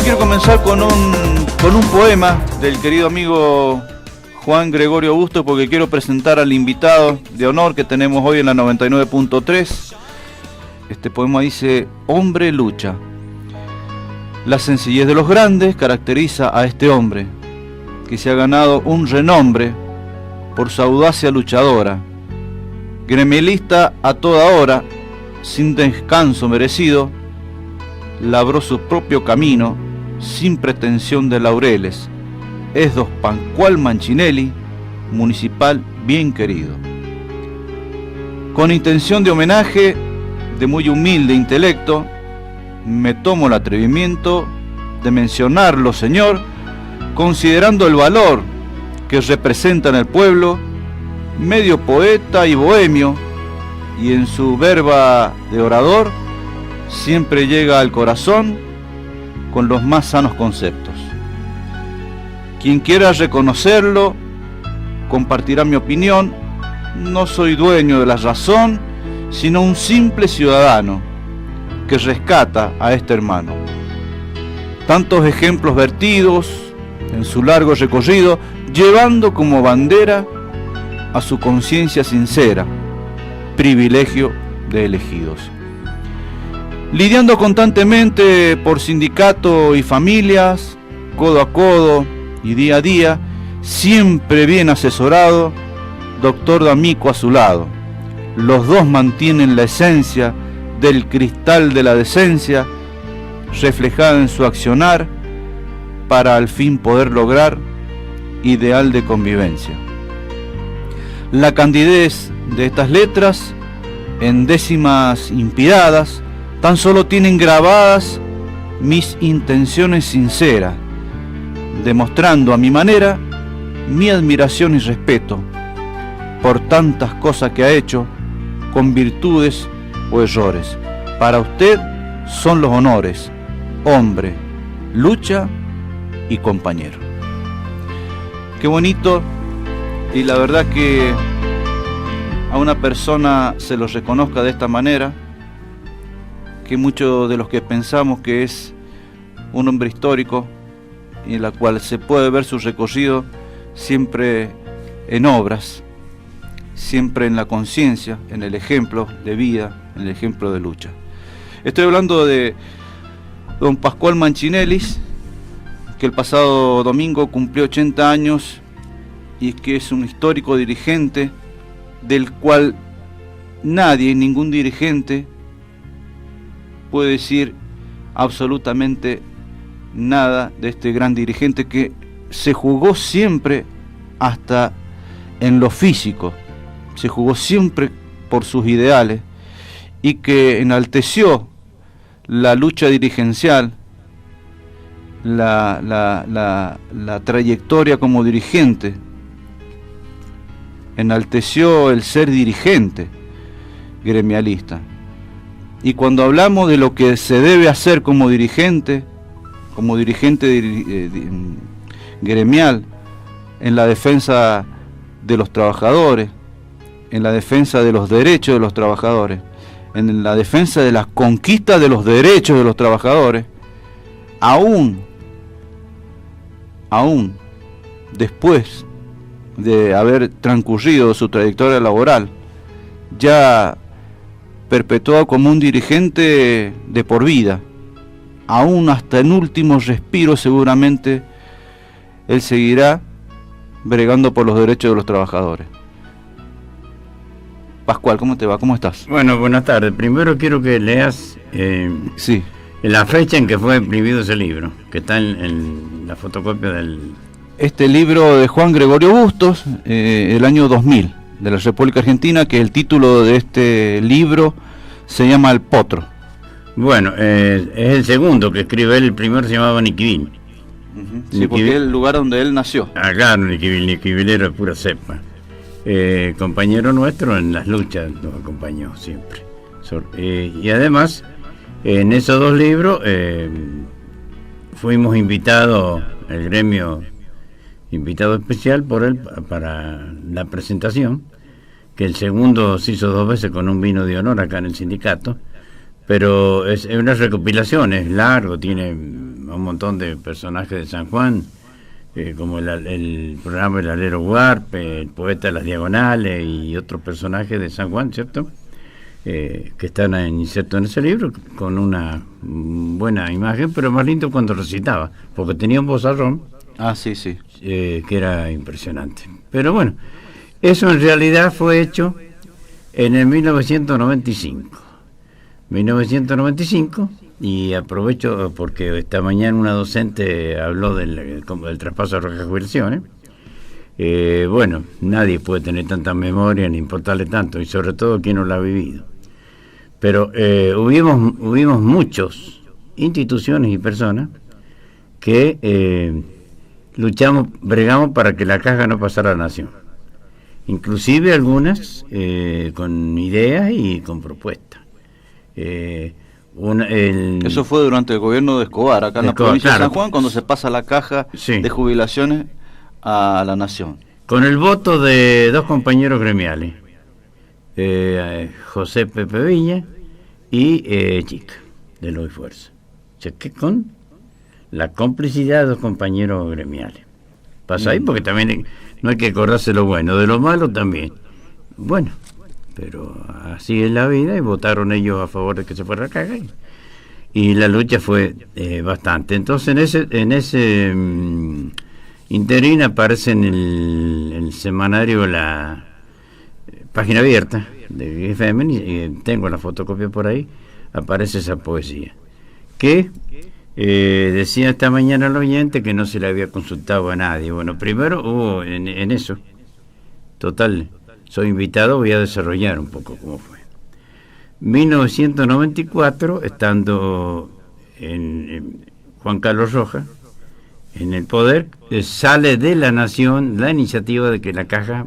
quiero comenzar con un poema del querido amigo Juan Gregorio Bustos, porque quiero presentar al invitado de honor que tenemos hoy en la 99.3. Este poema dice: Hombre lucha. La sencillez de los grandes caracteriza a este hombre, que se ha ganado un renombre por su audacia luchadora. Gremialista a toda hora, sin descanso merecido, labró su propio camino, sin pretensión de laureles. Es Don Pascual Mancinelli, municipal bien querido. Con intención de homenaje, de muy humilde intelecto, me tomo el atrevimiento de mencionarlo, señor, considerando el valor que representa en el pueblo, medio poeta y bohemio, y en su verba de orador siempre llega al corazón con los más sanos conceptos. Quien quiera reconocerlo, compartirá mi opinión. No soy dueño de la razón, sino un simple ciudadano que rescata a este hermano. Tantos ejemplos vertidos en su largo recorrido, llevando como bandera a su conciencia sincera, privilegio de elegidos. Lidiando constantemente por sindicato y familias, codo a codo y día a día, siempre bien asesorado, doctor D'Amico a su lado. Los dos mantienen la esencia del cristal de la decencia, reflejada en su accionar, para al fin poder lograr ideal de convivencia. La candidez de estas letras, en décimas inspiradas, tan solo tienen grabadas mis intenciones sinceras, demostrando a mi manera mi admiración y respeto por tantas cosas que ha hecho, con virtudes o errores. Para usted son los honores, hombre, lucha y compañero. Qué bonito, y la verdad que a una persona se lo reconozca de esta manera, que muchos de los que pensamos que es un hombre histórico, y en la cual se puede ver su recorrido siempre en obras, siempre en la conciencia, en el ejemplo de vida, en el ejemplo de lucha. Estoy hablando de Don Pascual Mancinelli, que el pasado domingo cumplió 80 años y que es un histórico dirigente del cual nadie, ningún dirigente puede decir absolutamente nada de este gran dirigente que se jugó siempre hasta en lo físico, se jugó siempre por sus ideales y que enalteció la lucha dirigencial, la trayectoria como dirigente, enalteció el ser dirigente gremialista. Y cuando hablamos de lo que se debe hacer como dirigente gremial, en la defensa de los trabajadores, en la defensa de los derechos de los trabajadores, en la defensa de las conquistas de los derechos de los trabajadores, aún después de haber transcurrido su trayectoria laboral, ya perpetuado como un dirigente de por vida, aún hasta el último respiro seguramente él seguirá bregando por los derechos de los trabajadores. Pascual, ¿cómo te va? ¿Cómo estás? Bueno, buenas tardes. Primero quiero que leas sí, la fecha en que fue imprimido ese libro, que está en la fotocopia del... Este libro de Juan Gregorio Bustos, el año 2000, de la República Argentina, que el título de este libro se llama El Potro. Bueno, es el segundo que escribe él. El primero se llamaba Niquivil. Sí, porque es el lugar donde él nació. Ah, claro, Niquivilero de pura cepa. Compañero nuestro en las luchas, nos acompañó siempre. Y además, en esos dos libros fuimos invitados, el gremio invitado especial por él para la presentación, que el segundo se hizo 2 veces con un vino de honor acá en el sindicato, pero es una recopilación, es largo, tiene un montón de personajes de San Juan, como el programa El Alero Huarpe, el poeta de las Diagonales y otros personajes de San Juan, ¿cierto? Que están insertos en ese libro, con una buena imagen, pero más lindo cuando recitaba, porque tenía un vozarrón. Sí, sí. Que era impresionante. Pero bueno, eso en realidad fue hecho en el 1995, y aprovecho porque esta mañana una docente habló del traspaso de Rojas Jubilaciones. Bueno, nadie puede tener tanta memoria ni importarle tanto, y sobre todo quien no la ha vivido. Pero hubimos muchos instituciones y personas que bregamos para que la caja no pasara a la nación. Inclusive algunas con ideas y con propuestas. Eso fue durante el gobierno de Escobar, acá en la provincia de San Juan, cuando se pasa la caja de jubilaciones a la nación. Con el voto de dos compañeros gremiales, José Pepe Viña y Chica, de Luz y Fuerza. O sea, que con la complicidad de dos compañeros gremiales. Pasa ahí porque también no hay que acordarse lo bueno, de lo malo también. Bueno, pero así es la vida, y votaron ellos a favor de que se fuera a cagar. Y la lucha fue bastante. Entonces en ese interín aparece en el semanario la página abierta de FM, y tengo la fotocopia por ahí, aparece esa poesía que decía esta mañana al oyente que no se le había consultado a nadie. Bueno, primero hubo en eso, total, soy invitado, voy a desarrollar un poco cómo fue. 1994, estando en Juan Carlos Rojas en el poder, sale de la nación la iniciativa de que la caja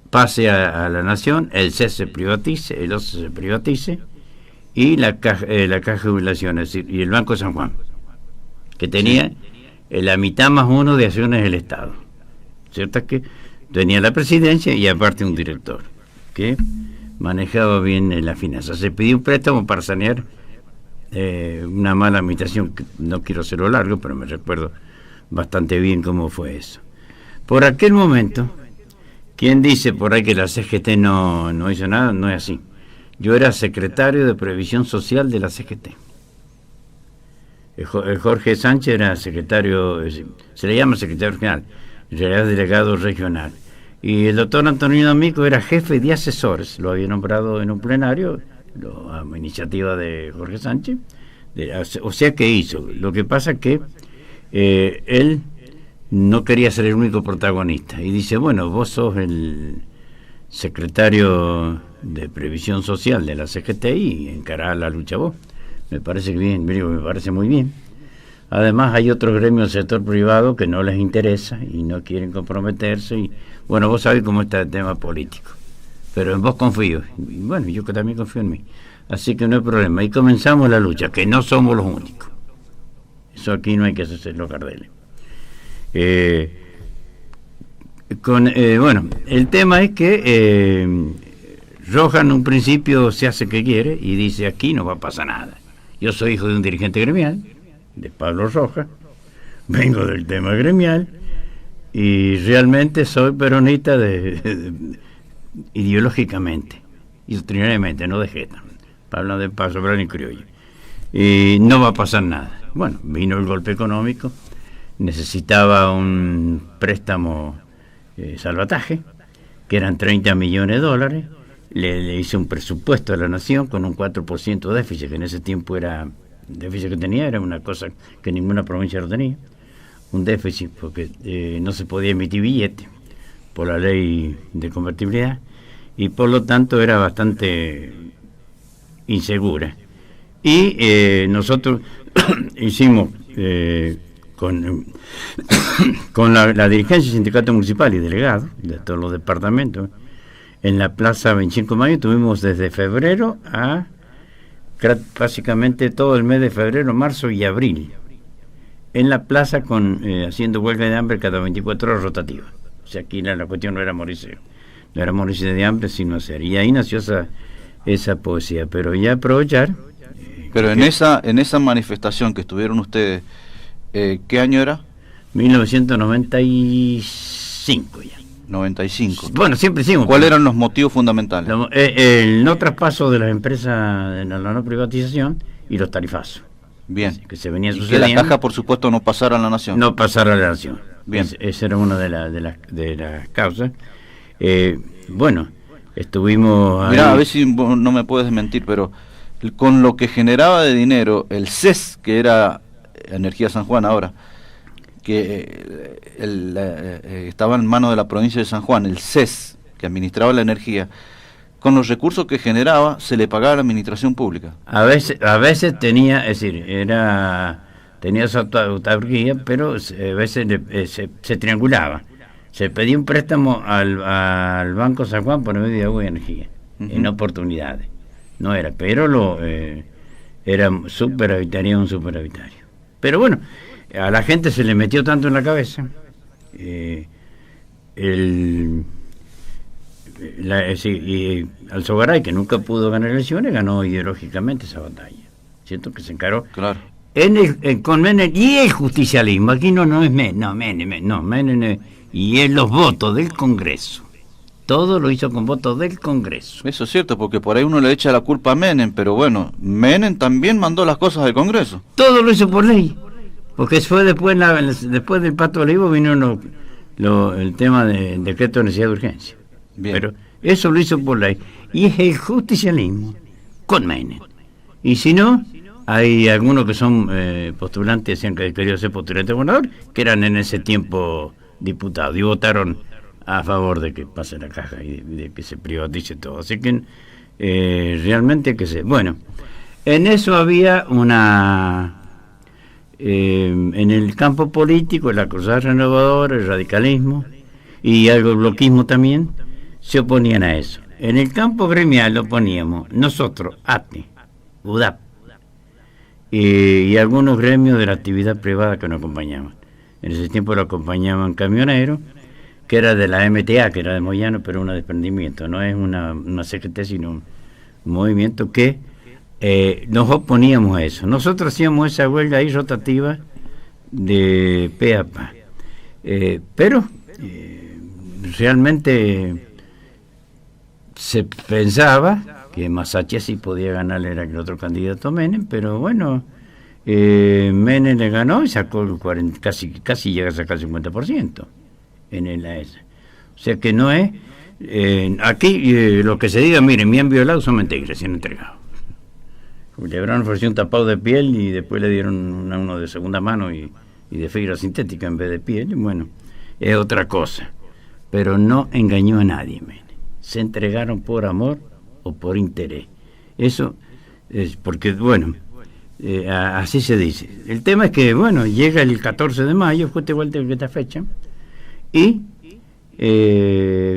pase a la nación, el CES se privatice, el OCE se privatice, y la caja de jubilaciones, y el Banco de San Juan, que tenía la mitad más uno de acciones del Estado. ¿Cierto? Que tenía la presidencia y aparte un director que manejaba bien la finanza. Se pidió un préstamo para sanear una mala administración, que no quiero hacerlo largo, pero me recuerdo bastante bien cómo fue eso. Por aquel momento, ¿quién dice por ahí que la CGT no hizo nada? No es así. Yo era secretario de Previsión Social de la CGT. El Jorge Sánchez era secretario, se le llama secretario general, en realidad delegado regional. Y el doctor Antonino Amico era jefe de asesores, lo había nombrado en un plenario, a iniciativa de Jorge Sánchez. O sea que hizo. Lo que pasa es que él no quería ser el único protagonista. Y dice, bueno, vos sos el secretario de Previsión Social de la CGT y encará la lucha vos. Me parece bien, me parece muy bien. Además hay otros gremios del sector privado que no les interesa y no quieren comprometerse, y bueno, vos sabés cómo está el tema político, pero en vos confío, y bueno, yo que también confío en mí, así que no hay problema. Y comenzamos la lucha, que no somos los únicos, eso aquí no hay que hacerse los cardeles. Bueno, el tema es que Rojas en un principio se hace que quiere y dice, aquí no va a pasar nada. Yo soy hijo de un dirigente gremial, de Pablo Rojas, vengo del tema gremial y realmente soy peronista ideológicamente y doctrinariamente, no de jeta. Hablan de paso, pero ni criollo. Y no va a pasar nada. Bueno, vino el golpe económico, necesitaba un préstamo salvataje, que eran 30 millones de dólares, le hice un presupuesto a la nación con un 4% de déficit, que en ese tiempo era, el déficit que tenía era una cosa que ninguna provincia lo tenía, un déficit porque no se podía emitir billete por la ley de convertibilidad y por lo tanto era bastante insegura. Y nosotros hicimos con la dirigencia sindicato municipal y delegados de todos los departamentos, en la Plaza 25 de Mayo tuvimos desde febrero a básicamente todo el mes de febrero, marzo y abril en la plaza haciendo huelga de hambre cada 24 horas rotativa. O sea, aquí la cuestión no era morirse de hambre, sino hacer. Y ahí nació esa poesía. Pero ya aprovechar. Pero en esa manifestación que estuvieron ustedes ¿Qué año era? 1995 ya. 95. Bueno, siempre hicimos. ¿Cuáles eran los motivos fundamentales? El no traspaso de las empresas, la no privatización y los tarifazos. Bien. Que se venía Y sucediendo. que la caja, por supuesto, no pasara a la nación. No pasara a la nación. Bien. Esa era una de las causas. Bueno, estuvimos Mirá, ahí. a ver si vos no me puedes mentir, pero con lo que generaba de dinero el CES, que era Energía San Juan ahora, que estaba en manos de la provincia de San Juan, el CES, que administraba la energía, con los recursos que generaba se le pagaba a la administración pública. A veces tenía, es decir, tenía su autarquía, pero a veces se triangulaba. Se pedía un préstamo al Banco San Juan por medio de agua y energía, en oportunidades. No era, pero era un superavitario. Pero bueno, a la gente se le metió tanto en la cabeza. Alzogaray, que nunca pudo ganar elecciones, ganó ideológicamente esa batalla. Siento que se encaró. Claro. Con Menem y el justicialismo. Aquí no es Menem, y es los votos del Congreso. Todo lo hizo con votos del Congreso. Eso es cierto, porque por ahí uno le echa la culpa a Menem, pero bueno, Menem también mandó las cosas del Congreso. Todo lo hizo por ley. Porque fue después del Pacto de Olivo vino el tema del decreto de necesidad de urgencia. Bien. Pero eso lo hizo por ley. Y es el justicialismo con Menem. Y si no, hay algunos que son postulantes, decían que querían ser postulantes gobernador, que eran en ese tiempo diputados y votaron a favor de que pase la caja y de que se privatice todo. Así que realmente bueno, en eso había en el campo político, la Cruzada Renovadora, el radicalismo y algo el bloquismo también, se oponían a eso. En el campo gremial lo poníamos nosotros, ATE, UDAP, y algunos gremios de la actividad privada que nos acompañaban. En ese tiempo lo acompañaban camioneros, que era de la MTA, que era de Moyano, pero un desprendimiento, no es una CGT, sino un movimiento que nos oponíamos a eso. Nosotros hacíamos esa huelga ahí rotativa de pe a pa. Pero realmente se pensaba que Massachi sí podía ganarle, era el otro candidato Menem, pero bueno, Menem le ganó y sacó el 40, casi llega a sacar el 50% en el AES. O sea que no es aquí lo que se diga, miren, me han violado, son mentiras, se han entregado. Lebrón ofreció un tapado de piel y después le dieron uno de segunda mano y de fibra sintética en vez de piel. Bueno, es otra cosa, pero no engañó a nadie, Menem. Se entregaron por amor o por interés. Eso es porque, bueno, así se dice. El tema es que, bueno, llega el 14 de mayo, justo igual que esta fecha, y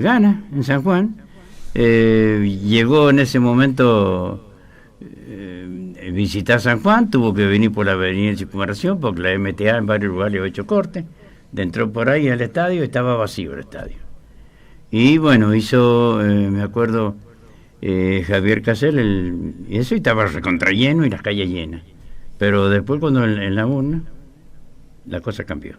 gana en San Juan. Llegó en ese momento visitar San Juan, tuvo que venir por la avenida de Circunvalación porque la MTA en varios lugares había hecho corte. Entró por ahí al estadio, estaba vacío el estadio. Y bueno, hizo, me acuerdo, Javier Casel, y eso, y estaba recontra lleno y las calles llenas. Pero después cuando en la urna, la cosa cambió.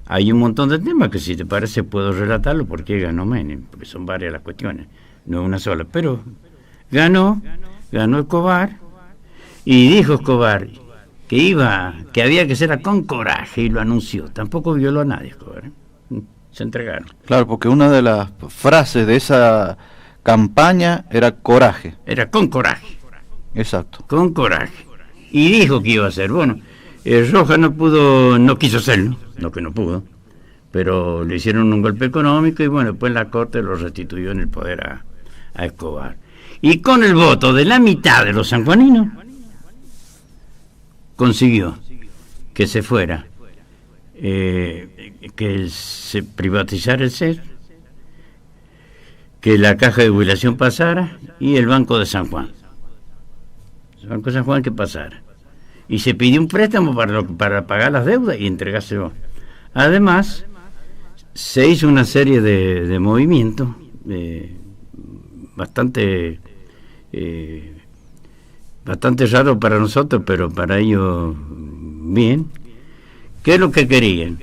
Hay un montón de temas que si te parece puedo relatarlo porque ganó Menem, porque son varias las cuestiones, no una sola. Pero ganó Escobar, y dijo Escobar que había que ser con coraje, y lo anunció. Tampoco violó a nadie Escobar, se entregaron. Claro, porque una de las frases de esa campaña era coraje. Era con coraje. Exacto. Con coraje. Y dijo que iba a hacer. Bueno, Rojas no quiso hacerlo, no que no pudo, pero le hicieron un golpe económico y bueno, después la Corte lo restituyó en el poder a Escobar. Y con el voto de la mitad de los sanjuaninos, consiguió que se fuera, que se privatizara el CES, que la caja de jubilación pasara y el Banco de San Juan. El Banco de San Juan que pasara. Y se pidió un préstamo para pagar las deudas y entregárselo. Además, se hizo una serie de movimientos bastante raros para nosotros, pero para ellos bien. ¿Qué es lo que querían?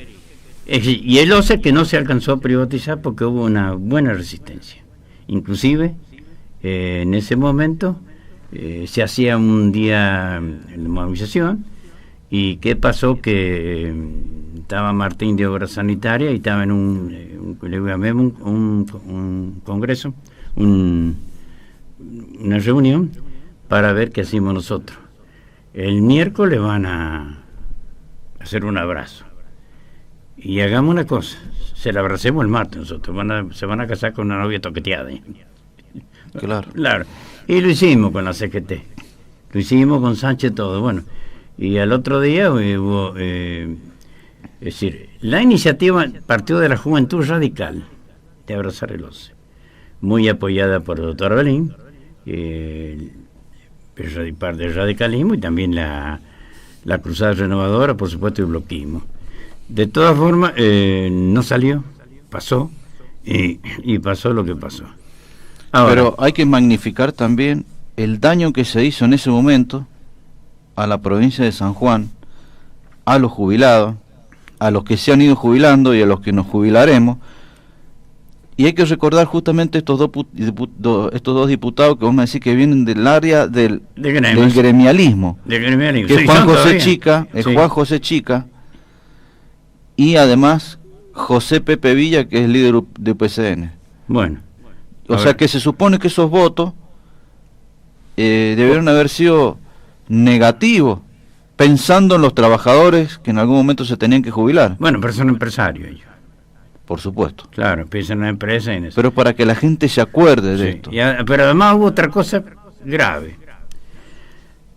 Y el OCE que no se alcanzó a privatizar porque hubo una buena resistencia. Inclusive, en ese momento, se hacía un día de movilización. ¿Y qué pasó? Que estaba Martín de Obra Sanitaria y estaba en un congreso, una reunión para ver qué hacemos nosotros. El miércoles van a hacer un abrazo. Y hagamos una cosa, se la abracemos el martes nosotros, se van a casar con una novia toqueteada. Claro. Claro. Y lo hicimos con la CGT, lo hicimos con Sánchez todo, bueno. Y al otro día hubo, es decir, la iniciativa partió de la Juventud Radical de abrazar el OCE, muy apoyada por el doctor Belín, parte del radicalismo y también la Cruzada Renovadora, por supuesto, y el bloquismo. De todas formas, no salió, pasó, y pasó lo que pasó. Ahora, pero hay que magnificar también el daño que se hizo en ese momento a la provincia de San Juan, a los jubilados, a los que se han ido jubilando y a los que nos jubilaremos. Y hay que recordar justamente estos dos diputados que vamos a decir que vienen del área del gremialismo, que es Juan José Chica, Juan José Chica, y además José Pepe Villa, que es líder de UPCN. Bueno, o sea que se supone que esos votos debieron haber sido negativos, pensando en los trabajadores que en algún momento se tenían que jubilar. Bueno, pero son empresarios ellos. Por supuesto. Claro, empiezan una empresa en eso. Pero para que la gente se acuerde de esto. Pero además hubo otra cosa grave.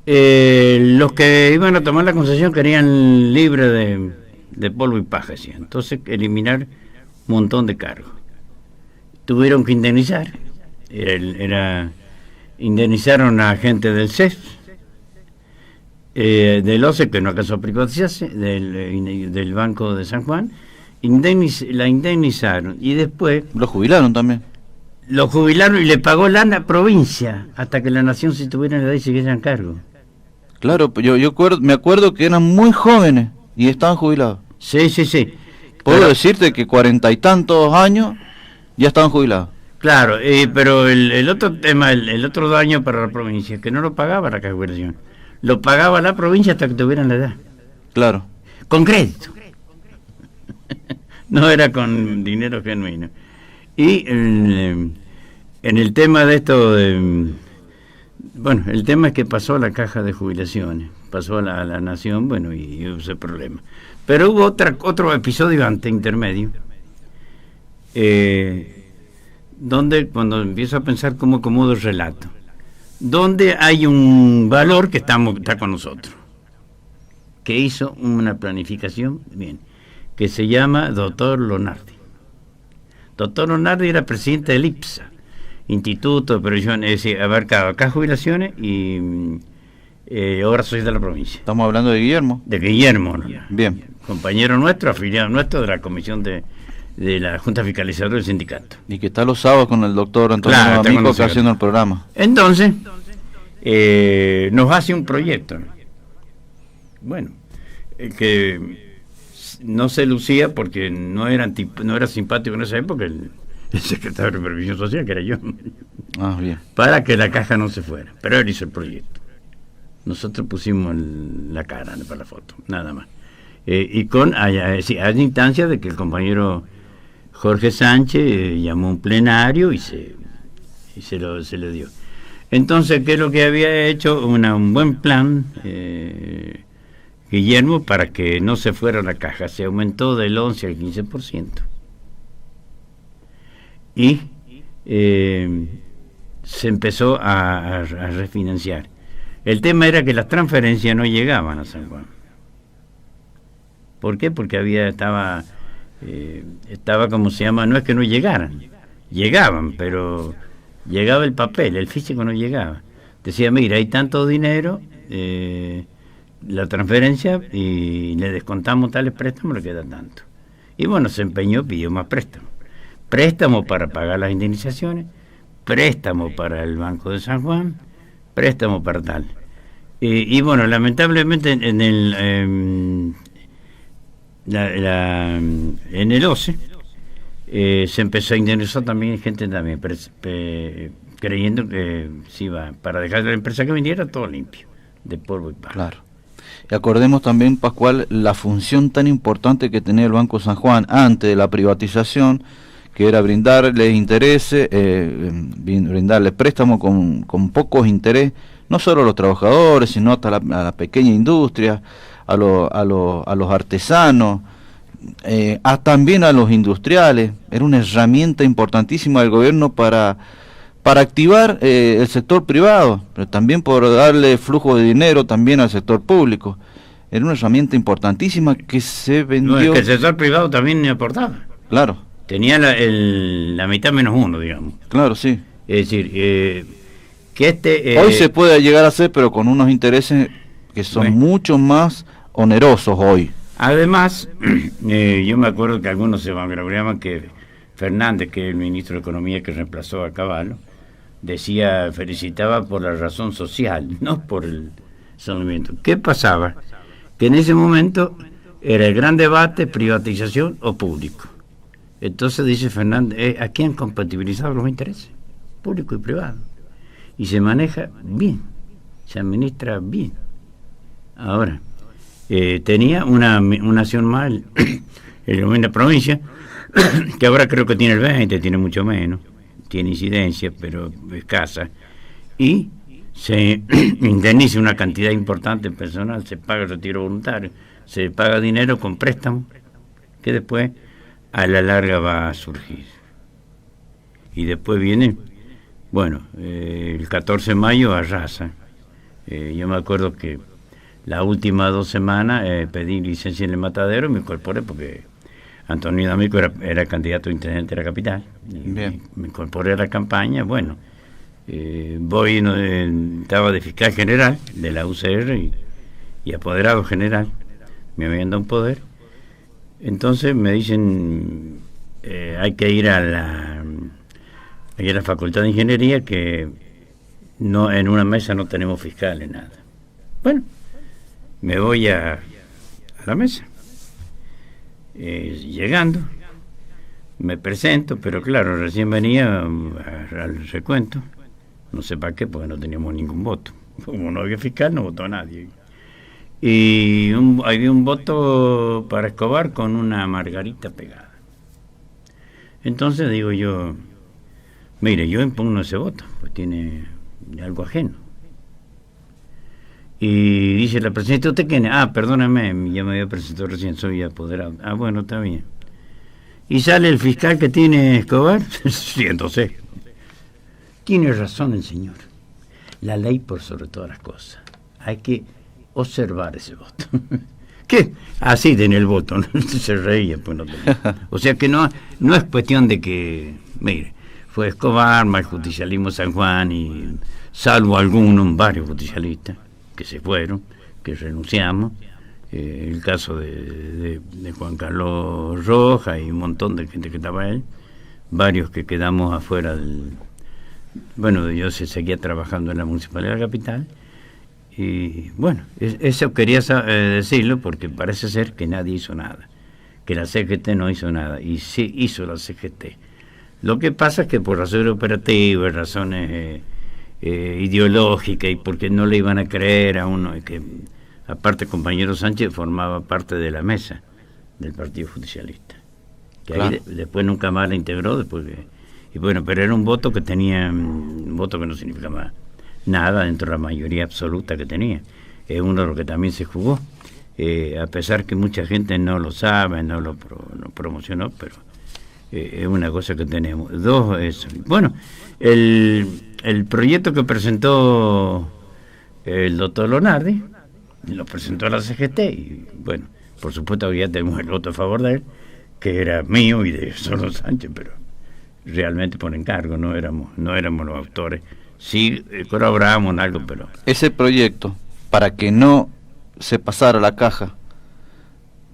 Los que iban a tomar la concesión querían libre de polvo y paja, ¿sí? Entonces eliminar un montón de cargos. Tuvieron que indemnizar. Indemnizaron a gente del CES, del OCE, que no alcanzó a privatizarse, del Banco de San Juan. La indemnizaron y después lo jubilaron también. Lo jubilaron y le pagó la provincia hasta que la nación se tuviera en la ley y se quedaran cargo. Claro, yo me acuerdo que eran muy jóvenes y estaban jubilados. Sí. Puedo decirte que 40 y tantos años ya estaban jubilados. Claro, pero el otro tema, el otro daño para la provincia, que no lo pagaba la Caja de Jubilación, lo pagaba la provincia hasta que tuvieran la edad. Claro. Con crédito. No era con dinero genuino. Y en el tema de esto, bueno, el tema es que pasó a la Caja de Jubilaciones, pasó a la Nación, bueno, y hubo ese problema. Pero hubo otro episodio intermedio, donde cuando empiezo a pensar cómo acomodo el relato, donde hay un valor que está con nosotros, que hizo una planificación, bien, que se llama Doctor Lonardi. Doctor Lonardi era presidente del IPSA, Instituto de Previsión, es decir, abarcaba acá jubilaciones y obra social de la provincia. Estamos hablando de Guillermo. De Guillermo, ¿no? Bien. Compañero nuestro, afiliado nuestro de la comisión de la Junta Fiscalizadora del sindicato. Y que está los sábados con el doctor Antonio Amico haciendo el programa. Entonces, nos hace un proyecto, ¿no? Bueno, que no se lucía porque no era simpático en esa época el secretario de Previsión Social, que era yo. Ah, bien. Para que la caja no se fuera. Pero él hizo el proyecto. Nosotros pusimos la cara para la foto, nada más. Y hay instancia de que el compañero Jorge Sánchez llamó un plenario y se le dio. Entonces, ¿qué es lo que había hecho? Un buen plan, Guillermo, para que no se fuera la caja. Se aumentó del 11 al 15%. Y se empezó a refinanciar. El tema era que las transferencias no llegaban a San Juan. ¿Por qué? Porque estaba como se llama, no es que no llegaran, llegaban, pero llegaba el papel, el físico no llegaba. Decía, mira, hay tanto dinero, la transferencia, y le descontamos tales préstamos, le queda tanto. Y bueno, se empeñó, pidió más préstamos. Préstamo para pagar las indemnizaciones, préstamo para el Banco de San Juan, préstamo para tal. Y bueno, lamentablemente en el OCE se empezó a indemnizar también gente también, creyendo que se iba, para dejar la empresa que viniera todo limpio, de polvo y paja. Claro. Y acordemos también, Pascual, la función tan importante que tenía el Banco San Juan antes de la privatización, que era brindarles intereses, brindarles préstamos con pocos intereses, no solo a los trabajadores, sino hasta a la pequeña industria, a los artesanos, también a los industriales. Era una herramienta importantísima del gobierno para activar el sector privado, pero también por darle flujo de dinero también al sector público. Era una herramienta importantísima que se vendió. No, es que el sector privado también aportaba. Claro. Tenía la mitad menos uno, digamos. Claro, sí. Es decir, que hoy se puede llegar a hacer, pero con unos intereses que son mucho más onerosos hoy. Además, yo me acuerdo que algunos se vanagloriaban que Fernández, que es el ministro de Economía que reemplazó a Cavallo, felicitaba por la razón social, no por el saneamiento. ¿Qué pasaba? Que en ese momento era el gran debate, privatización o público. Entonces dice Fernández, ¿a quién compatibilizar los intereses? Público y privado. Y se maneja bien, se administra bien. Ahora, tenía una acción más en la provincia, que ahora creo que tiene el 20, tiene mucho menos, tiene incidencia, pero escasa, y se indemniza una cantidad importante en personal, se paga el retiro voluntario, se paga dinero con préstamo, que después a la larga va a surgir. Y después viene, bueno, el 14 de mayo arrasa. Yo me acuerdo que las últimas 2 semanas pedí licencia en el Matadero y me incorporé porque Antonio D'Amico era candidato a intendente de la capital. Me incorporé a la campaña. Bueno, estaba de fiscal general de la UCR y apoderado general. Me habían dado un poder. Entonces me dicen, hay que ir a la Facultad de Ingeniería, que no, en una mesa no tenemos fiscales, nada. Bueno, me voy a la mesa. Llegando, me presento, pero claro, recién venía al recuento, no sé para qué, porque no teníamos ningún voto. Como no había fiscal, no votó nadie. Y había un voto para Escobar con una margarita pegada. Entonces digo yo, mire, yo impugno ese voto, pues tiene algo ajeno. Y dice la presidenta, ¿usted quién es? Perdóname, ya me había presentado recién, soy apoderado. Bueno, está bien. Y sale el fiscal que tiene Escobar, siéntose. Tiene razón el señor. La ley por sobre todas las cosas. Hay que observar ese voto. ¿Qué? Así tiene el voto, ¿no? Se reía, pues no tenía. O sea que no es cuestión de que, mire, fue Escobar, más justicialismo San Juan, y salvo varios justicialistas que se fueron, que renunciamos, el caso de Juan Carlos Rojas y un montón de gente que estaba ahí, varios que quedamos afuera bueno, yo seguía trabajando en la Municipalidad de la Capital. Y bueno, eso quería decirlo porque parece ser que nadie hizo nada, que la CGT no hizo nada, y sí hizo la CGT. Lo que pasa es que por razones operativas, razones ideológicas, y porque no le iban a creer a uno, que aparte compañero Sánchez formaba parte de la mesa del Partido Justicialista, que claro, ahí después nunca más la integró, y bueno, pero era un voto que no significaba nada dentro de la mayoría absoluta que tenía. Es uno de los que también se jugó, a pesar que mucha gente no lo sabe, no lo promocionó, pero es una cosa que tenemos. Bueno, el proyecto que presentó el doctor Lonardi lo presentó a la CGT, y bueno, por supuesto ya tenemos el voto a favor de él, que era mío y de Solo Sánchez, pero realmente por encargo, no éramos los autores. Sí, colaborábamos en algo, pero... Ese proyecto, para que no se pasara la caja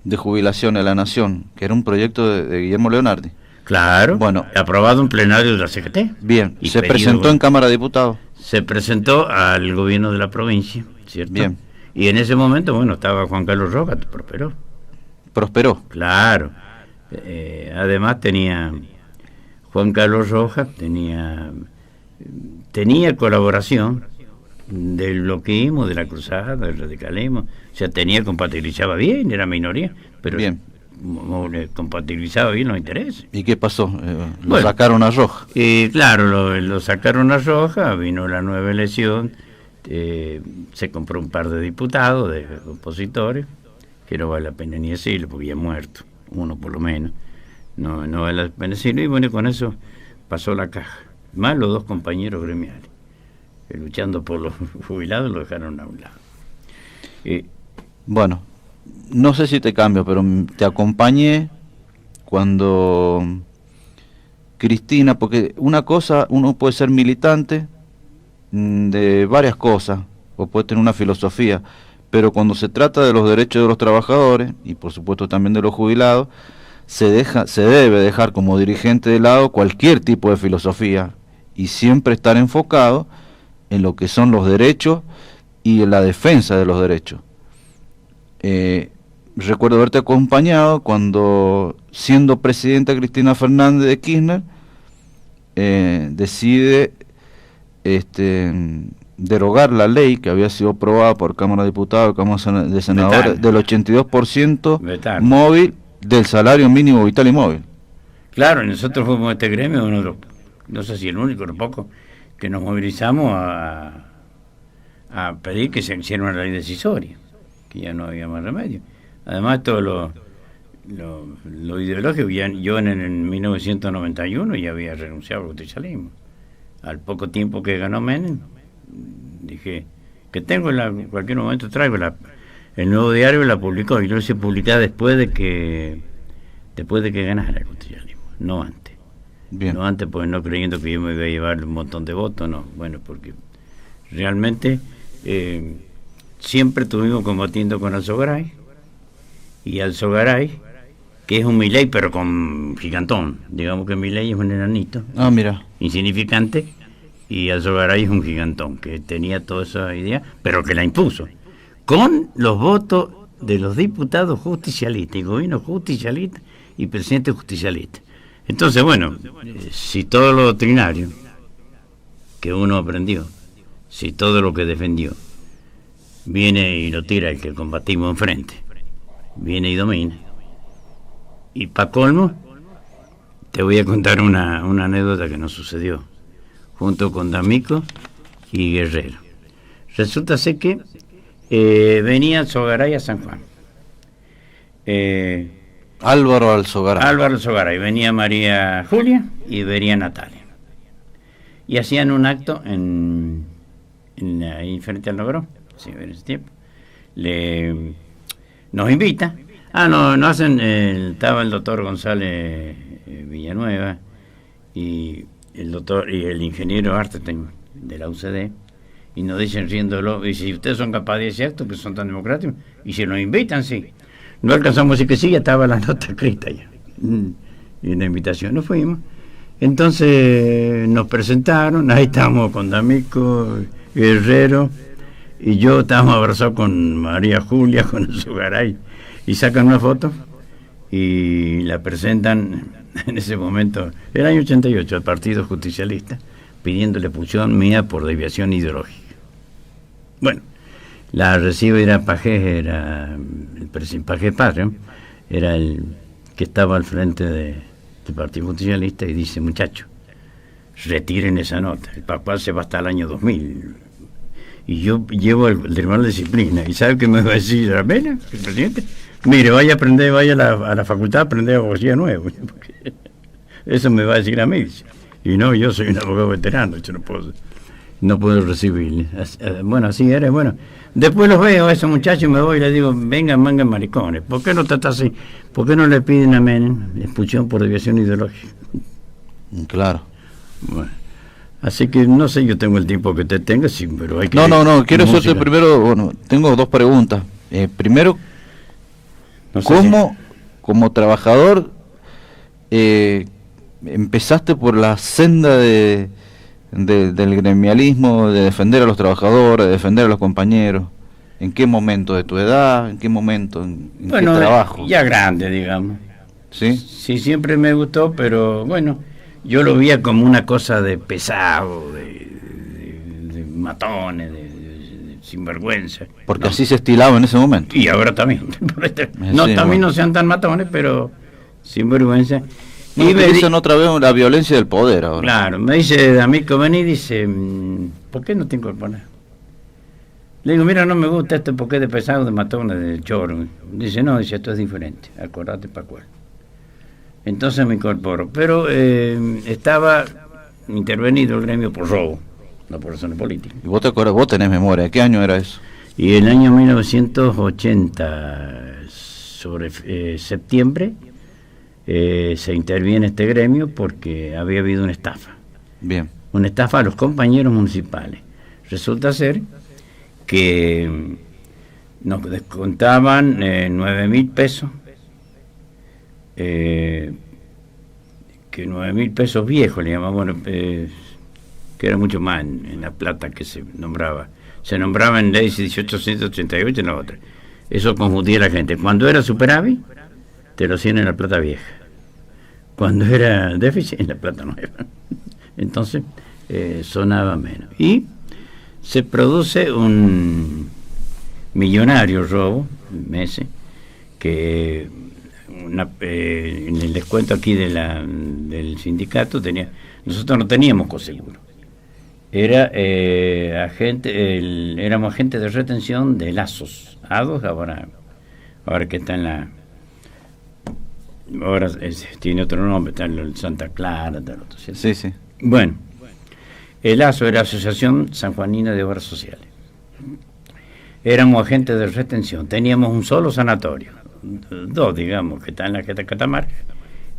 de jubilación de la Nación, que era un proyecto de Guillermo Leonardi. Claro, bueno, aprobado en plenario de la CGT. Bien, y se presentó en Cámara de Diputados. Se presentó al gobierno de la provincia, ¿cierto? Bien. Y en ese momento, bueno, estaba Juan Carlos Rojas, Prosperó. claro. Además tenía Juan Carlos Rojas, tenía colaboración del bloquismo, de la cruzada, del radicalismo, o sea, compatibilizaba bien, era minoría, pero Bien. Compatibilizaba bien los intereses. ¿Y qué pasó? Lo Bueno, sacaron a Roja. Y claro, lo sacaron a Roja, vino la nueva elección, se compró un par de diputados, de opositores, que no vale la pena ni decirlo, porque ya es muerto, uno por lo menos, no vale la pena decirlo, y bueno, con eso pasó la caja, más los dos compañeros gremiales, que luchando por los jubilados lo dejaron a un lado. Bueno, no sé si te cambio, pero te acompañé cuando Cristina, porque una cosa, uno puede ser militante de varias cosas, o puede tener una filosofía, pero cuando se trata de los derechos de los trabajadores, y por supuesto también de los jubilados, se debe dejar como dirigente de lado cualquier tipo de filosofía, y siempre estar enfocado en lo que son los derechos y en la defensa de los derechos. Recuerdo haberte acompañado cuando, siendo presidenta Cristina Fernández de Kirchner, decide derogar la ley que había sido aprobada por Cámara de Diputados, Cámara de Senadores, del 82% móvil del salario mínimo vital y móvil. Claro, nosotros fuimos este gremio, no sé si el único, los pocos, que nos movilizamos a pedir que se hiciera una ley decisoria, que ya no había más remedio. Además, todo lo ideológico, yo en 1991 ya había renunciado al justicialismo. Al poco tiempo que ganó Menem, dije que en cualquier momento traigo el Nuevo Diario, la publicó, y lo hice publicar después de que ganara el justicialismo, no antes. Bien. No antes, pues no creyendo que yo me iba a llevar un montón de votos, no. Bueno, porque realmente siempre estuvimos combatiendo con Alzogaray, y Alzogaray, que es un Milei pero con gigantón, digamos que Milei es un enanito, Mira, insignificante, y Alzogaray es un gigantón, que tenía toda esa idea, pero que la impuso, con los votos de los diputados justicialistas, y gobierno justicialista, y presidente justicialista. Entonces, bueno, si todo lo doctrinario que uno aprendió, si todo lo que defendió, viene y lo tira el que combatimos enfrente, viene y domina. Y para colmo, te voy a contar una anécdota que nos sucedió, junto con D'Amico y Guerrero. Resulta ser que venía Alzogaray a San Juan. Álvaro Alzogaray, venía María Julia y venía Natalia. Y hacían un acto ahí frente al Logrón, sí, en ese tiempo. Nos invita. No hacen, estaba el doctor González Villanueva y el ingeniero Arstein de la UCD, y nos dicen riéndolo, y si ustedes son capaces de decir esto, que son tan democráticos, y si nos invitan, sí. No alcanzamos a decir que sí, ya estaba la nota escrita ya. Y en la invitación nos fuimos. Entonces nos presentaron, ahí estábamos con D'Amico, Guerrero, y yo estábamos abrazados con María Julia, con Alzogaray, y sacan una foto y la presentan en ese momento, el año 88, al Partido Justicialista, pidiéndole expulsión mía por desviación ideológica. Bueno, la recibe Pajés, era el Pajés Patrio, era el que estaba al frente del Partido Justicialista, y dice: muchachos, retiren esa nota, el papá se va hasta el año 2000. Y yo llevo el Tribunal de Disciplina, y ¿sabe qué me va a decir la pena, el presidente? Mire, vaya a la facultad a aprender abogacía nuevo, porque eso me va a decir a mí. Y no, yo soy un abogado veterano, yo no puedo recibir. Bueno, así era. Bueno, después los veo a esos muchachos y me voy y les digo: vengan maricones, ¿por qué no trata así? ¿Por qué no le piden a Menem expulsión por desviación ideológica? Claro. Bueno, así que no sé, yo tengo el tiempo que te tenga, sí, pero hay que... No, quiero hacerte primero, bueno, tengo dos preguntas. Primero, no sé ¿cómo, como trabajador, empezaste por la senda del gremialismo, de defender a los trabajadores, de defender a los compañeros? ¿En qué momento de tu edad? ¿En qué momento? ¿En Bueno, qué trabajo? ya grande, digamos. ¿Sí? Sí, siempre me gustó, pero bueno, yo lo veía como una cosa de pesado, de matones, de sinvergüenza. Porque No. así se estilaba en ese momento. Y ahora también. No, Sí, también bueno. no sean tan matones, pero sinvergüenza. No, Y me utilizan otra vez la violencia del poder ahora. claro, me dice D'Amico, vení, dice, ¿por qué no te incorporas? Le digo, mira, no me gusta esto porque es de pesado, de matones, de choro. Dice, no, dice, esto es diferente, acordate para cuál. Entonces me incorporo, pero estaba intervenido el gremio por robo, no por razones políticas. ¿Y vos te acuerdas? Vos tenés memoria. ¿Qué año era eso? Y el año 1980, sobre septiembre, se interviene este gremio porque había habido una estafa. Bien. Una estafa a los compañeros municipales. Resulta ser que nos descontaban 9.000 pesos, que 9.000 pesos viejos le llamaban, bueno, que era mucho más en la plata que se nombraba. Se nombraba en ley 1888 en la otra. Eso confundía a la gente. Cuando era superávit, te lo hacían en la plata vieja. Cuando era déficit, en la plata nueva. Entonces, sonaba menos. Y se produce un millonario robo, meses, que en el descuento aquí del sindicato nosotros no teníamos coseguro. Éramos agentes de retención de lazos, ADOS, ahora que está en la... Ahora tiene otro nombre, está en Santa Clara, tal otro, ¿cierto? Sí, sí. Bueno, el ASO era Asociación Sanjuanina de Obras Sociales. Éramos agentes de retención, teníamos un solo sanatorio, dos, digamos, que está en la Catamarca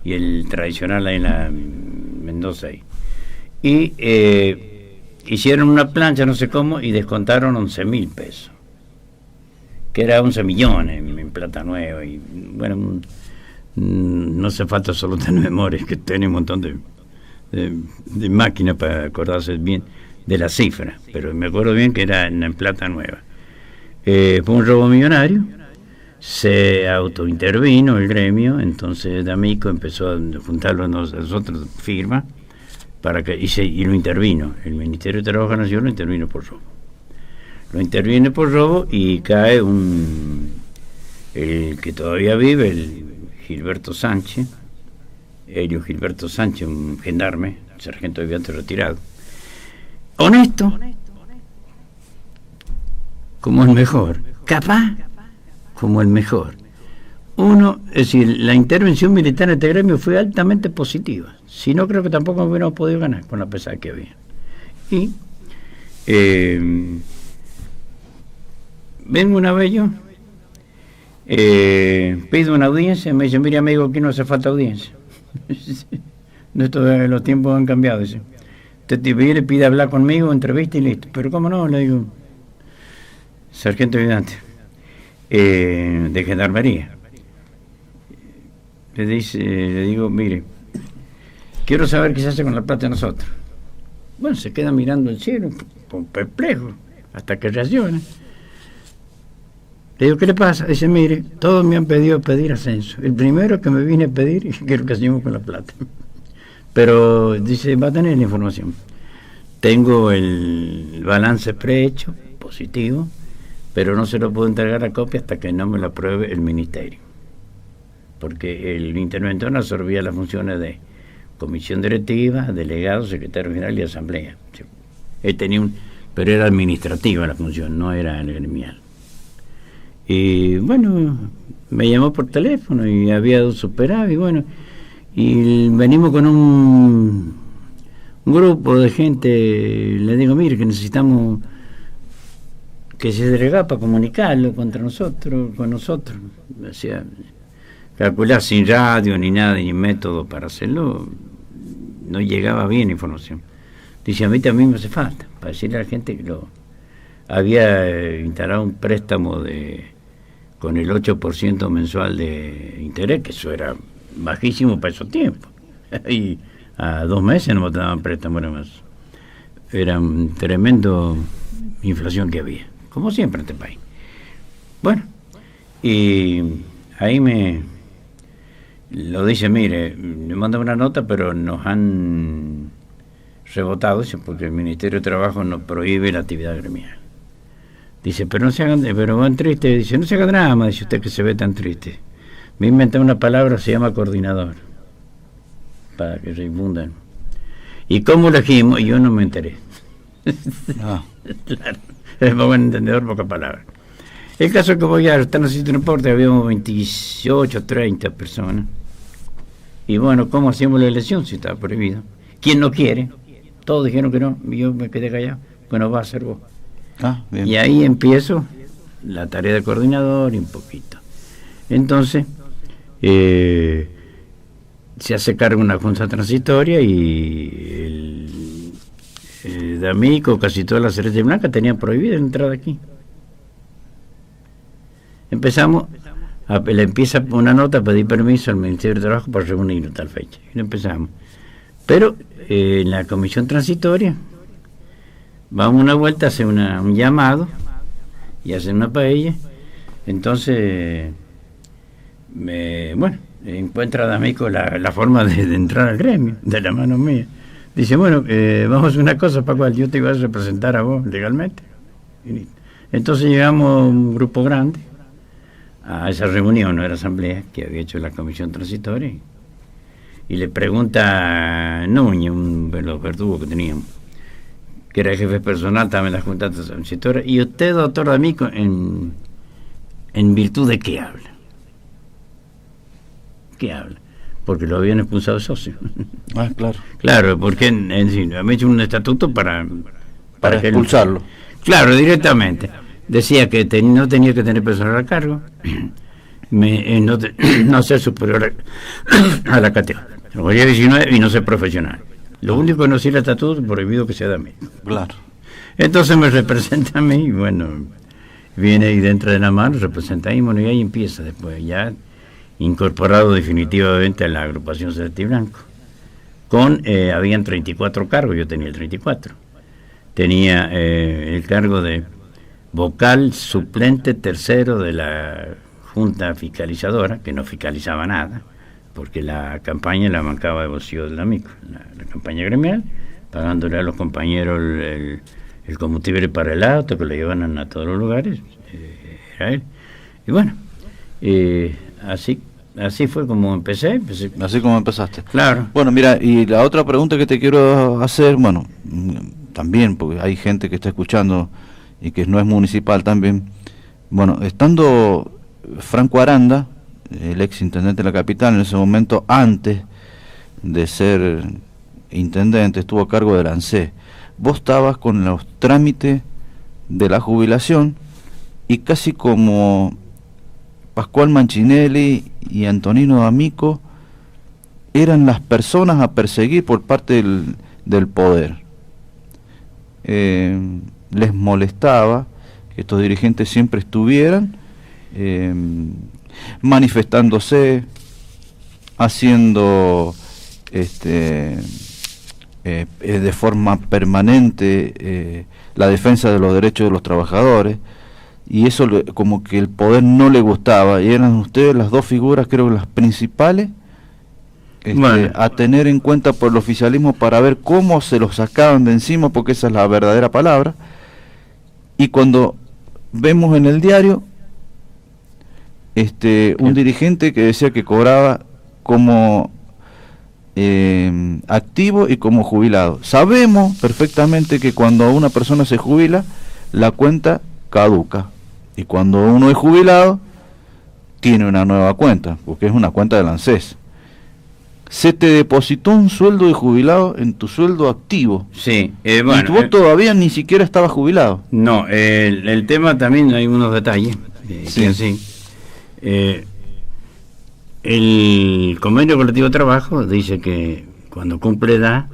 y el tradicional ahí en la Mendoza ahí. Y hicieron una plancha, no sé cómo, y descontaron 11.000 pesos, que era 11 millones en plata nueva. Y bueno, no hace falta solo tener memoria, que tiene un montón de máquinas para acordarse bien de la cifra, pero me acuerdo bien que era en plata nueva. Fue un robo millonario, se autointervino el gremio, entonces D'Amico empezó a juntarlo a nosotros, firma, y lo intervino. El Ministerio de Trabajo Nacional lo intervino por robo. Lo interviene por robo y cae el que todavía vive, el Gilberto Sánchez, Helio Gilberto Sánchez, un gendarme, sargento aviante retirado. Honesto, como el mejor, capaz como el mejor. Es decir, la intervención militar en este gremio fue altamente positiva. Si no, creo que tampoco hubiéramos podido ganar con la pesada que había. Y vengo una vez yo, pido una audiencia, me dice, mire amigo, aquí no hace falta audiencia. Los tiempos han cambiado, dice. Usted viene, pide hablar conmigo, entrevista y listo. Pero cómo no, le digo, sargento ayudante de gendarmería. Le digo, mire, quiero saber qué se hace con la plata de nosotros. Bueno, se queda mirando el cielo, perplejo, hasta que reacciona. Le digo, ¿qué le pasa? Dice, mire, todos me han pedido pedir ascenso. El primero que me vine a pedir es que lo que hacemos con la plata. Pero, dice, va a tener la información. Tengo el balance prehecho, positivo, pero no se lo puedo entregar a copia hasta que no me lo apruebe el ministerio. Porque el interventor absorbía las funciones de comisión directiva, delegado, secretario general y asamblea. Él tenía pero era administrativa la función, no era el gremial. Y bueno, me llamó por teléfono y había dos superávit, bueno, y venimos con un grupo de gente, le digo, mire, que necesitamos que se delegara para comunicarlo con nosotros. O sea, calcular sin radio ni nada, ni método para hacerlo, no llegaba bien la información. Dice, a mí también me hace falta, para decirle a la gente que había instalado un préstamo con el 8% mensual de interés, que eso era bajísimo para esos tiempos. Y a 2 meses no me daban préstamo, era un tremendo inflación que había, como siempre en este país. Y ahí me lo dice, mire, me manda una nota, pero nos han rebotado, dice, porque el Ministerio de Trabajo nos prohíbe la actividad gremial. Dice, pero no se hagan, pero van tristes, dice, no se hagan drama, dice usted que se ve tan triste. Me inventé una palabra, se llama coordinador, para que se infundan. ¿Y cómo elegimos? Yo no me enteré. Ah. Claro, es buen entendedor, poca palabra. El caso es que voy a estar en el sitio de transporte, habíamos 28, 30 personas. Y bueno, ¿cómo hacíamos la elección si estaba prohibido? ¿Quién no quiere? Todos dijeron que no, y yo me quedé callado. Bueno, va a ser vos. Ah, bien. Y ahí empiezo la tarea de coordinador y un poquito. Entonces, se hace cargo una junta transitoria y el D'Amico, casi todas las Celeste Blanca tenían prohibida la entrada aquí. Empezamos, le empieza una nota a pedir permiso al Ministerio de Trabajo para reunirnos tal fecha. Y lo empezamos. Pero en la comisión transitoria, vamos una vuelta, hace un llamado y hacen una paella. Entonces, encuentra D'Amico la forma de entrar al gremio, de la mano mía. Dice, bueno, vamos a hacer una cosa, para cual yo te iba a representar a vos legalmente. Entonces llegamos un grupo grande a esa reunión, no era asamblea, que había hecho la comisión transitoria, y le pregunta a Núñez, un de los verdugos que teníamos, que era el jefe personal, estaba en la junta transitoria, y usted, doctor D'Amico, ¿en virtud de qué habla? ¿Qué habla? Porque lo habían expulsado de socio. Ah, claro. Claro, porque en sí, me hecho un estatuto para que expulsarlo. Claro, directamente. Decía que no tenía que tener personal a cargo, no ser superior a la categoría 19 y no ser profesional. Lo único que no sirve el estatuto, prohibido que sea de mí. Claro. Entonces me representa a mí, y bueno, viene ahí dentro de la mano, representa ahí, bueno, y ahí empieza después, ya incorporado definitivamente a la agrupación Celeste y Blanco. Habían 34 cargos, yo tenía el 34. Tenía el cargo de vocal suplente tercero de la Junta Fiscalizadora, que no fiscalizaba nada, porque la campaña la bancaba de bolsillo del D'Amico, la campaña gremial, pagándole a los compañeros el combustible para el auto, que lo llevan a todos los lugares, era él. Y bueno, así fue como empecé. Así como empezaste. Claro. Bueno, mira, y la otra pregunta que te quiero hacer, bueno, también, porque hay gente que está escuchando y que no es municipal también. Bueno, estando Franco Aranda, el ex intendente de la capital, en ese momento, antes de ser intendente, estuvo a cargo del ANSES. Vos estabas con los trámites de la jubilación y casi como Pascual Manchinelli y Antonino D'Amico eran las personas a perseguir por parte del poder. Les molestaba que estos dirigentes siempre estuvieran manifestándose, haciendo de forma permanente la defensa de los derechos de los trabajadores, y eso como que el poder no le gustaba, y eran ustedes las dos figuras, creo, las principales a tener en cuenta por el oficialismo para ver cómo se los sacaban de encima, porque esa es la verdadera palabra. Y cuando vemos en el diario un dirigente que decía que cobraba como activo y como jubilado. Sabemos perfectamente que cuando una persona se jubila, la cuenta caduca, y cuando uno es jubilado tiene una nueva cuenta, porque es una cuenta del ANSES. Se te depositó un sueldo de jubilado en tu sueldo activo. Sí, y vos todavía ni siquiera estabas jubilado. No, el tema también hay unos detalles. Sí. El convenio colectivo de trabajo dice que cuando cumple edad,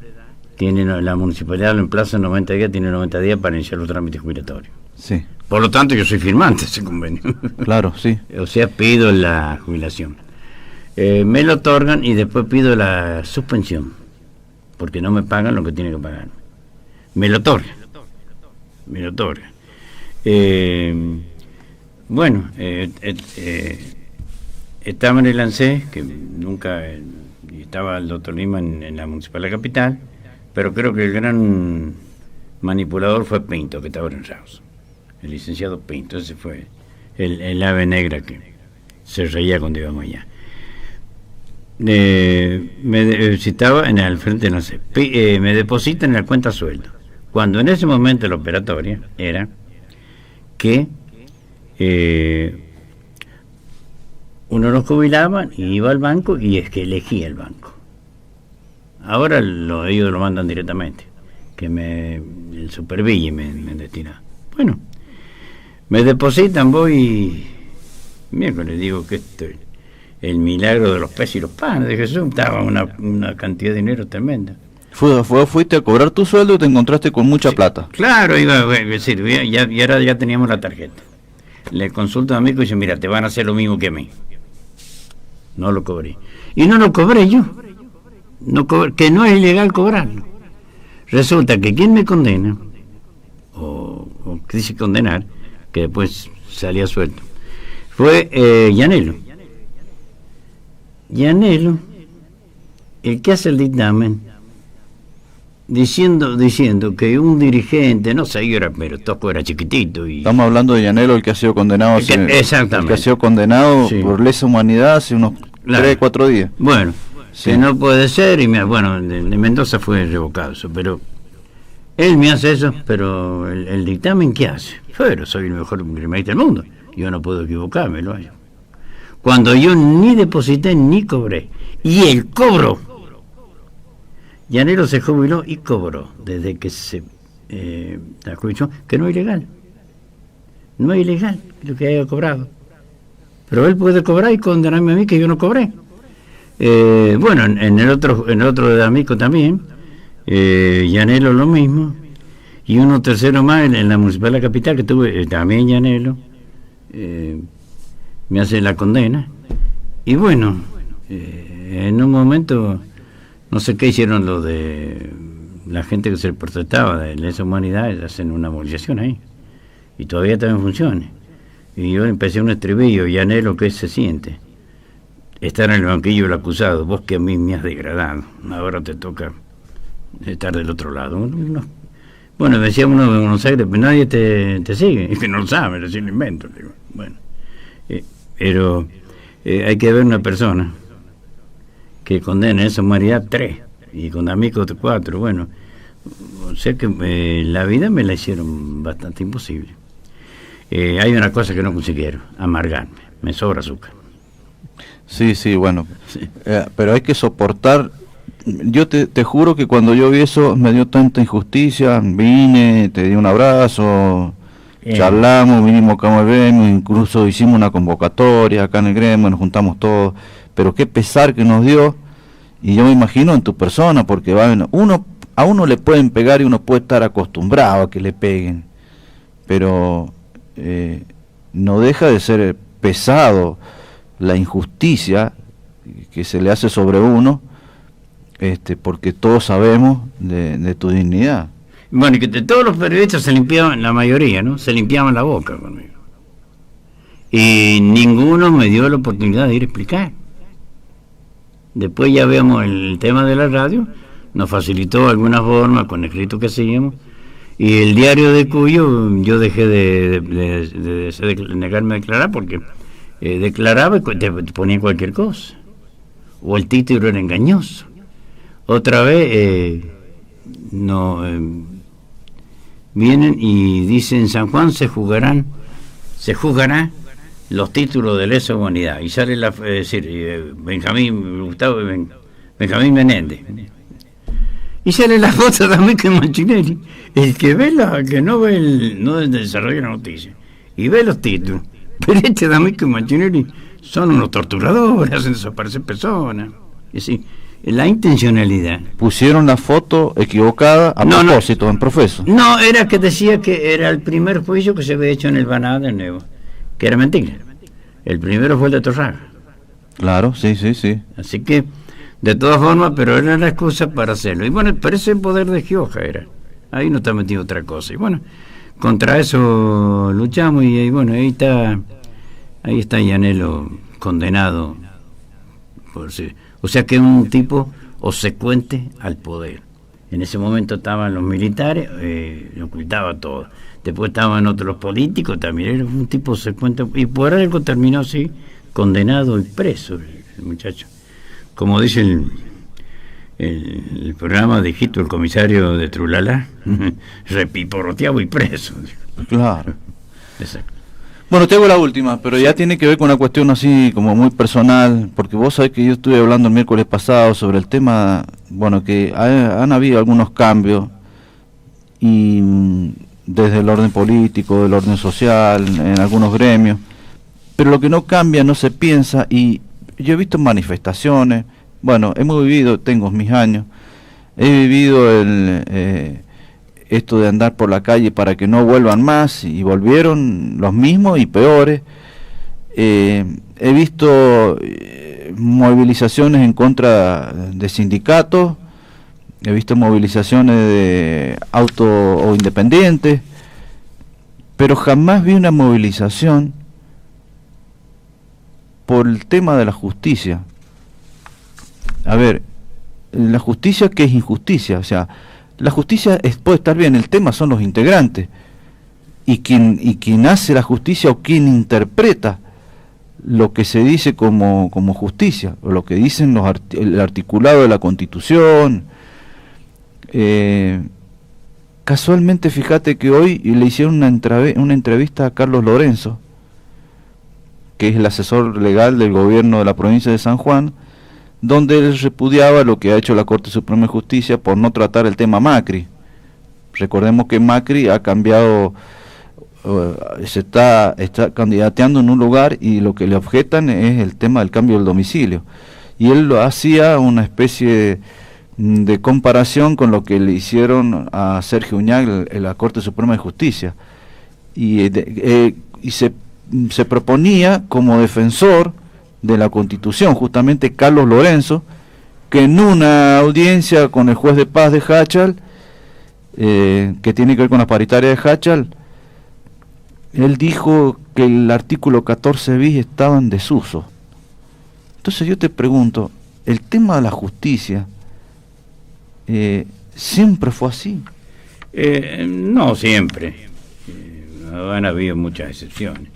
la municipalidad lo emplaza en 90 días, tiene 90 días para iniciar los trámites jubilatorios. Sí. Por lo tanto, yo soy firmante de ese convenio. Claro, sí. O sea, pido la jubilación. Me lo otorgan y después pido la suspensión, porque no me pagan lo que tienen que pagar. Me lo otorgan. Bueno, estaba en el ANSES, que nunca estaba el doctor Lima en la Municipalidad Capital, pero creo que el gran manipulador fue Pinto, que estaba en Raus. El licenciado Pinto, ese fue el ave negra que se reía cuando íbamos allá. Si estaba en el frente, no sé, me depositan en la cuenta sueldo. Cuando en ese momento la operatoria era que uno los jubilaba y iba al banco y es que elegía el banco. Ahora ellos lo mandan directamente, que el Superville me destina. Bueno, me depositan, voy miércoles, digo que esto el milagro de los peces y los panes de Jesús, estaba una cantidad de dinero tremenda. Fuiste a cobrar tu sueldo y te encontraste con mucha plata. Claro, ya teníamos la tarjeta. Le consulto a mi amigo y dice, mira, te van a hacer lo mismo que a mí. No lo cobré. Y no lo cobré yo. Que no es ilegal cobrarlo. Resulta que quien me condena, o quise condenar, que después salía suelto, fue Llanelo. Llanelo, el que hace el dictamen, diciendo que un dirigente, no sé, pero Tosco era chiquitito. Estamos hablando de Llanelo, el que ha sido condenado exactamente. El que ha sido condenado por lesa humanidad hace unos 3-4 días. Bueno, sí. Que no puede ser, y bueno, de Mendoza fue revocado eso, pero él me hace eso, pero el dictamen, ¿qué hace? Pero soy el mejor criminalista del mundo, yo no puedo equivocarme, lo hay. Cuando yo ni deposité ni cobré, y él cobró. Llanelo se jubiló y cobró desde que se escuchó que no es ilegal. No es ilegal lo que haya cobrado. Pero él puede cobrar y condenarme a mí que yo no cobré. Bueno, en el otro de Amico también, Llanelo lo mismo, y uno tercero más en la Municipalidad Capital que tuve, también Llanelo, me hace la condena. Y bueno, en un momento, no sé qué hicieron lo de la gente que se protestaba de lesa humanidad, hacen una movilización ahí, y todavía también funciona. Y yo empecé un estribillo, Llanelo, ¿qué se siente? Estar en el banquillo del acusado, vos que a mí me has degradado, ahora te toca estar del otro lado. Bueno, decía uno de Buenos Aires, pero nadie te sigue, y que no lo sabe, recién lo invento. Digo. Bueno, pero hay que ver una persona que condena esa humanidad 3 y con amigos 4. Bueno, o sea que la vida me la hicieron bastante imposible. Hay una cosa que no consiguieron, amargarme, me sobra azúcar. Sí, bueno, sí. Pero hay que soportar. Yo te juro que cuando yo vi eso me dio tanta injusticia, vine, te di un abrazo, charlamos, vinimos acá al gremio, incluso hicimos una convocatoria acá en el gremio, nos juntamos todos, pero qué pesar que nos dio, y yo me imagino en tu persona, porque a uno le pueden pegar y uno puede estar acostumbrado a que le peguen, pero no deja de ser pesado la injusticia que se le hace sobre uno, porque todos sabemos de tu dignidad. Bueno, y que todos los periodistas se limpiaban, la mayoría, ¿no? Se limpiaban la boca conmigo. Y ninguno me dio la oportunidad de ir a explicar. Después ya veamos el tema de la radio, nos facilitó alguna forma con escrito que hacíamos, y el diario de Cuyo yo dejé de negarme a declarar porque declaraba y te ponía cualquier cosa, o el título era engañoso. Otra vez vienen y dicen San Juan se juzgará los títulos de lesa humanidad, y sale Benjamín Menéndez, y sale la foto también que Manchinelli. El que no ve no desarrolla la noticia y ve los títulos, pero también que Manchinelli son unos torturadores, hacen desaparecer personas. Es decir, la intencionalidad. Pusieron la foto equivocada a propósito, en profeso. No, era que decía que era el primer juicio que se había hecho en el Baná de nuevo, que era mentira. El primero fue el de Torraga. Claro, sí. Así que, de todas formas, pero era la excusa para hacerlo. Y bueno, parece el poder de Gioja era. Ahí no está metido otra cosa. Y bueno, contra eso luchamos y bueno, ahí está Llanelo condenado o sea que es un tipo obsecuente al poder. En ese momento estaban los militares, ocultaba todo. Después estaban otros políticos, también era un tipo obsecuente, y por algo terminó así, condenado y preso el muchacho. Como dice el programa de Hito, el comisario de Trulala, repiporoteado y preso. Claro. Exacto. Bueno, te hago la última, pero ya tiene que ver con una cuestión así como muy personal, porque vos sabés que yo estuve hablando el miércoles pasado sobre el tema, bueno, que han habido algunos cambios, y desde el orden político, del orden social, en algunos gremios, pero lo que no cambia no se piensa, y yo he visto manifestaciones, bueno, hemos vivido, tengo mis años, he vivido esto de andar por la calle para que no vuelvan más, y volvieron los mismos y peores. He visto movilizaciones en contra de sindicatos, he visto movilizaciones de auto o independientes, pero jamás vi una movilización por el tema de la justicia. A ver, la justicia, ¿qué es injusticia? O sea, la justicia puede estar bien, el tema son los integrantes, y quien hace la justicia o quien interpreta lo que se dice como justicia, o lo que dicen el articulado de la Constitución. Casualmente, fíjate que hoy le hicieron una entrevista a Carlos Lorenzo, que es el asesor legal del gobierno de la provincia de San Juan, donde él repudiaba lo que ha hecho la Corte Suprema de Justicia por no tratar el tema Macri. Recordemos que Macri ha cambiado, se está candidateando en un lugar, y lo que le objetan es el tema del cambio del domicilio. Y él lo hacía una especie de comparación con lo que le hicieron a Sergio Uñac en la Corte Suprema de Justicia. Y se proponía como defensor de la Constitución justamente Carlos Lorenzo, que en una audiencia con el juez de paz de Háchal, que tiene que ver con la paritaria de Háchal, él dijo que el artículo 14 bis estaba en desuso. Entonces yo te pregunto, el tema de la justicia siempre fue así. No siempre, han habido muchas excepciones.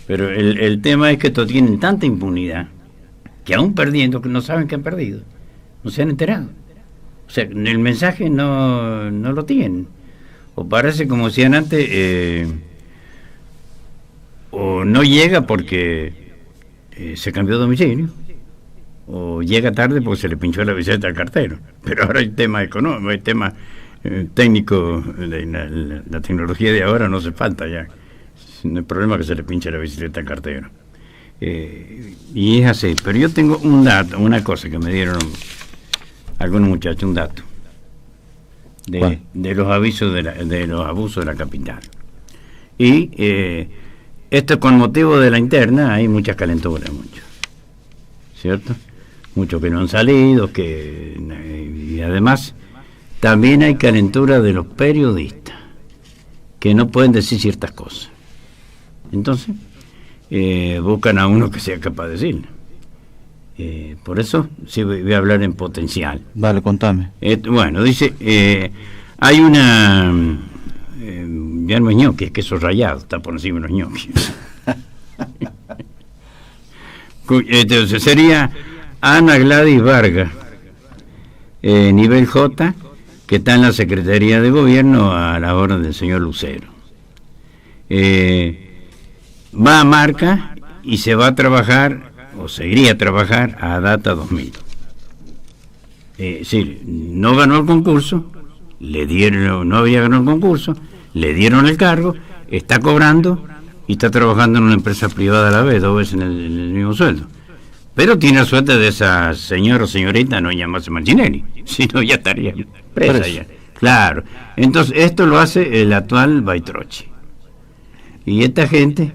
Pero el tema es que estos tienen tanta impunidad que aún perdiendo, que no saben que han perdido, no se han enterado. O sea, el mensaje no lo tienen. O parece, como decían antes, o no llega porque se cambió de domicilio, o llega tarde porque se le pinchó la bicicleta al cartero. Pero ahora hay temas económicos, hay temas técnicos, la tecnología de ahora no hace falta ya. No hay problema que se le pinche la bicicleta al cartero. Y es así. Pero yo tengo un dato, una cosa que me dieron algunos muchachos, un dato de los avisos de los abusos de la capital. Y esto con motivo de la interna hay muchas calenturas, ¿cierto? Muchos que no han salido, y además también hay calentura de los periodistas que no pueden decir ciertas cosas. Entonces buscan a uno que sea capaz de decirlo. Por eso sí voy a hablar en potencial. Vale, contame. Bueno, dice, hay una ya no es ñoqui, es queso rallado, está por encima de los ñoquis. Entonces sería Ana Gladys Vargas, nivel J, que está en la Secretaría de Gobierno a la orden del señor Lucero. Va a Marca y se va a trabajar, o se iría a trabajar a Data 2000. Sí, no ganó el concurso, no había ganado el concurso, le dieron el cargo, está cobrando y está trabajando en una empresa privada a la vez, 2 veces en el mismo sueldo. Pero tiene la suerte de esa señora o señorita no llamarse Mancinelli, si no ya estaría presa ya. Claro, entonces esto lo hace el actual Baitrochi. Y esta gente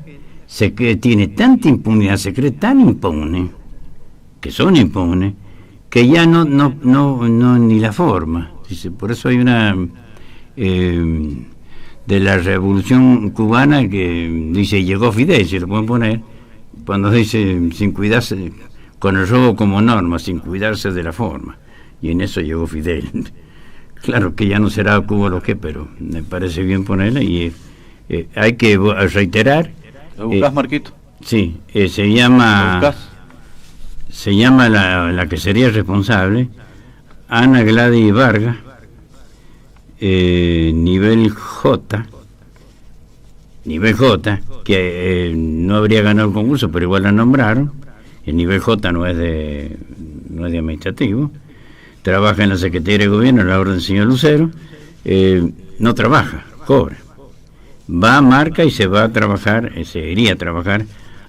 tiene tanta impunidad, se cree tan impune, que son impunes, que ya no ni la forma. Dice, por eso hay una de la Revolución Cubana, que dice llegó Fidel, se lo pueden poner, cuando dice sin cuidarse, con el robo como norma, sin cuidarse de la forma, y en eso llegó Fidel. Claro que ya no será Cuba lo que, pero me parece bien ponerla, y hay que reiterar. ¿Lo buscás, Marquito? Sí, se llama la que sería responsable, Ana Gladys Vargas, nivel J, que no habría ganado el concurso, pero igual la nombraron. El nivel J no es de administrativo. Trabaja en la Secretaría de Gobierno, en la orden del señor Lucero. No trabaja, cobra. Va a Marca y se va a trabajar, se iría a trabajar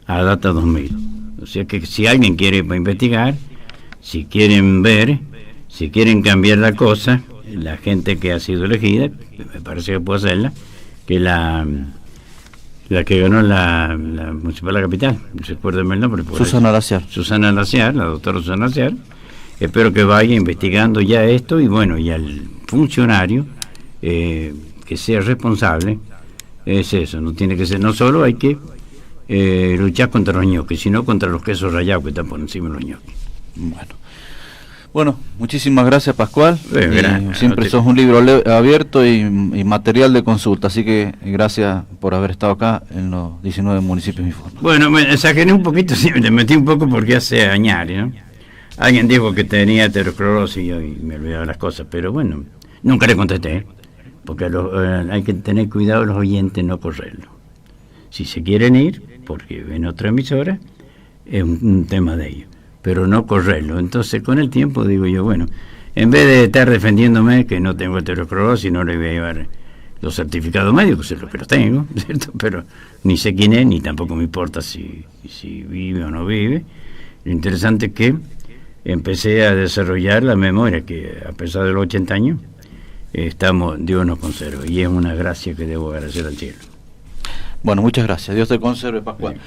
a Data 2000. O sea que si alguien quiere investigar, si quieren ver, si quieren cambiar la cosa, la gente que ha sido elegida, me parece que puede hacerla, que la que ganó la Municipal de la Capital, recuérdeme el nombre. Susana Laciar. Susana Laciar, la doctora Susana Laciar. Espero que vaya investigando ya esto, y bueno, y al funcionario que sea responsable, es eso, no tiene que ser, no solo hay que luchar contra los ñoquis, sino contra los quesos rallados que están por encima de los ñoquis. Bueno, muchísimas gracias, Pascual. Siempre no te... sos un libro abierto y material de consulta, así que gracias por haber estado acá en los 19 municipios informes. Bueno, me exageré un poquito, sí, me metí un poco porque hace añares, ¿no? Alguien dijo que tenía aterosclerosis y me olvidaba las cosas, pero bueno, nunca le contesté, porque hay que tener cuidado los oyentes, no correrlo. Si se quieren ir, porque ven otra emisora, es un tema de ellos, pero no correrlo. Entonces, con el tiempo, digo yo, bueno, en vez de estar defendiéndome que no tengo aterosclerosis, no le voy a llevar los certificados médicos, es lo que los tengo, ¿cierto? Pero ni sé quién es, ni tampoco me importa si vive o no vive. Lo interesante es que empecé a desarrollar la memoria, que a pesar de los 80 años, Dios nos conserva, y es una gracia que debo agradecer al cielo. Bueno, muchas gracias. Dios te conserve, Pascual.